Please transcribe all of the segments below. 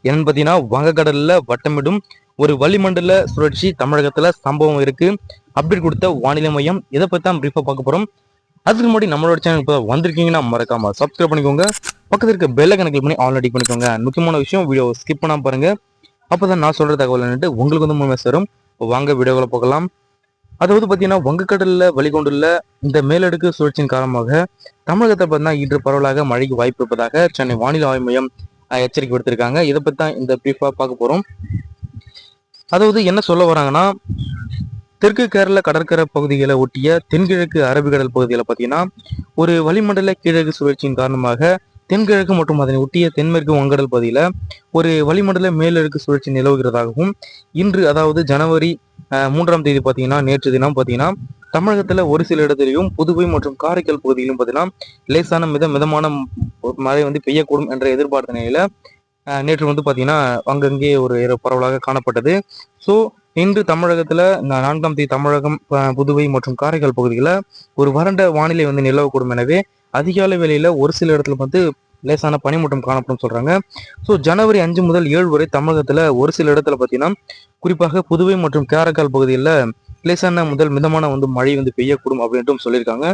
என்னன்னு பார்த்தீங்கன்னா வங்கக்கடல்ல வட்டமிடும் ஒரு வளிமண்டல சுழற்சி தமிழகத்துல சம்பவம் இருக்கு. அப்டேட் கொடுத்த வானிலை மையம் இதை பத்தி தான் பிரீஃபா பார்க்க போறோம். அதுக்கு முன்னாடி நம்மளோட சேனல் இப்போ வந்திருக்கீங்கன்னா மறக்காம சப்ஸ்கிரைப் பண்ணிக்கோங்க. பக்கத்துல இருக்க பெல்லை கனெக்ட் பண்ணி ஆல்ரெடி பண்ணிக்கோங்க. முக்கியமான விஷயம், வீடியோ ஸ்கிப் பண்ணாம பாருங்க. அப்பதான் நான் சொல்ற தகவல் என்னட்டு உங்களுக்கு வந்து முழுமை சேரும். வாங்க வீடியோக்களை பார்க்கலாம். அதாவது பார்த்தீங்கன்னா வங்கக்கடல்ல வழிகொண்டுள்ள இந்த மேலடுக்கு சுழற்சியின் காரணமாக தமிழகத்தை பார்த்தீங்கன்னா இன்று பரவலாக மழைக்கு வாய்ப்பு இருப்பதாக சென்னை வானிலை ஆய்வு மையம் எச்சரிக்கை விடுத்திருக்காங்க. இதை பத்தி தான் இந்த பிரீஃபா பார்க்க போறோம். அதாவது என்ன சொல்ல வராங்கன்னா, தெற்கு கேரள கடற்கரை பகுதிகளை ஒட்டிய தென்கிழக்கு அரபிக்கடல் பகுதிகளை பார்த்தீங்கன்னா ஒரு வளிமண்டல கிழக்கு சுழற்சியின் காரணமாக தென்கிழக்கு மற்றும் அதனை ஒட்டிய தென்மேற்கு வங்கடல் பகுதியில ஒரு வளிமண்டல மேலடுக்கு சுழற்சி நிலவுகிறதாகவும் இன்று அதாவது ஜனவரி 3ஆம் தேதி பார்த்தீங்கன்னா நேற்று தினம் பார்த்தீங்கன்னா தமிழகத்துல ஒரு சில இடத்திலையும் புதுவை மற்றும் காரைக்கால் பகுதியிலும் பார்த்தீங்கன்னா லேசான மிதமான மழை வந்து பெய்யக்கூடும் என்ற எதிர்பார்த்த நிலையில நேற்று வந்து பார்த்தீங்கன்னா அங்கங்கே ஒரு பரவலாக காணப்பட்டது. ஸோ இன்று தமிழகத்துல 4ஆம் தேதி தமிழகம், புதுவை மற்றும் காரைக்கால் பகுதிகளில் ஒரு வறண்ட வானிலை வந்து நிலவக்கூடும். எனவே அதிகாலை வேளையில ஒரு சில இடத்துல வந்து லேசான பனிமூட்டம் காணப்படும் சொல்றாங்க. ஸோ ஜனவரி 5 முதல் 7 வரை தமிழகத்துல ஒரு சில இடத்துல பார்த்தீங்கன்னா குறிப்பாக புதுவை மற்றும் காரைக்கால் பகுதியில் லேசான முதல் மிதமான வந்து மழை வந்து பெய்யக்கூடும் அப்படின்ட்டும் சொல்லியிருக்காங்க.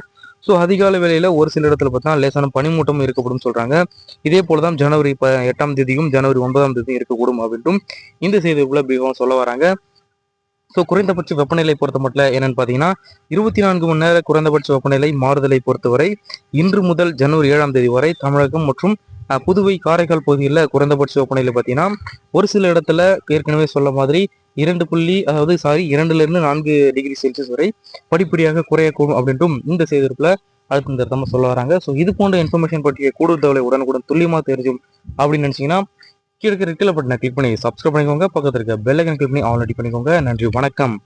ஸோ அதிகாலை வேளையில ஒரு சில இடத்துல பார்த்தீங்கன்னா லேசான பனிமூட்டம் இருக்கப்படும் சொல்றாங்க. இதே போலதான் ஜனவரி 8ஆம் தேதியும் ஜனவரி 9ஆம் தேதியும் இருக்கக்கூடும் அப்படின்ட்டும் இந்த செய்திக்குள்ள மிகவும் சொல்ல வராங்க. ஸோ குறைந்தபட்ச வெப்பநிலை பொறுத்த மட்டும் என்னன்னு பார்த்தீங்கன்னா 24 மணி நேர குறைந்தபட்ச வெப்பநிலை மாறுதலை பொறுத்தவரை இன்று முதல் ஜனவரி 7ஆம் தேதி வரை தமிழகம் மற்றும் புதுவை காரைக்கால் பகுதியில் குறைந்தபட்ச வெப்பநிலை பார்த்தீங்கன்னா ஒரு சில இடத்துல ஏற்கனவே சொல்ல மாதிரி 2 to 4 டிகிரி செல்சியஸ் வரை படிப்படியாக குறையக்கூடும் அப்படின்ட்டும் இந்த செய்திருப்புல அடுத்த தரமா சொல்ல வராங்க. ஸோ இது போன்ற இன்ஃபர்மேஷன் பற்றிய கூடுதல் தகவலை உடனுக்குடன் துல்லியமாக தெரிஞ்சும் அப்படின்னு நினைச்சீங்கன்னா கீழே இருக்க ரெட் கலர் பட்டனை கிளிக் பண்ணி சப்ஸ்கிரைப் பண்ணிக்கோங்க. பக்கத்தில் இருக்க பெல் ஐக்கன் கிளிக் பண்ணி ஆல்ரெடி பண்ணிக்கோங்க. நன்றி, வணக்கம்.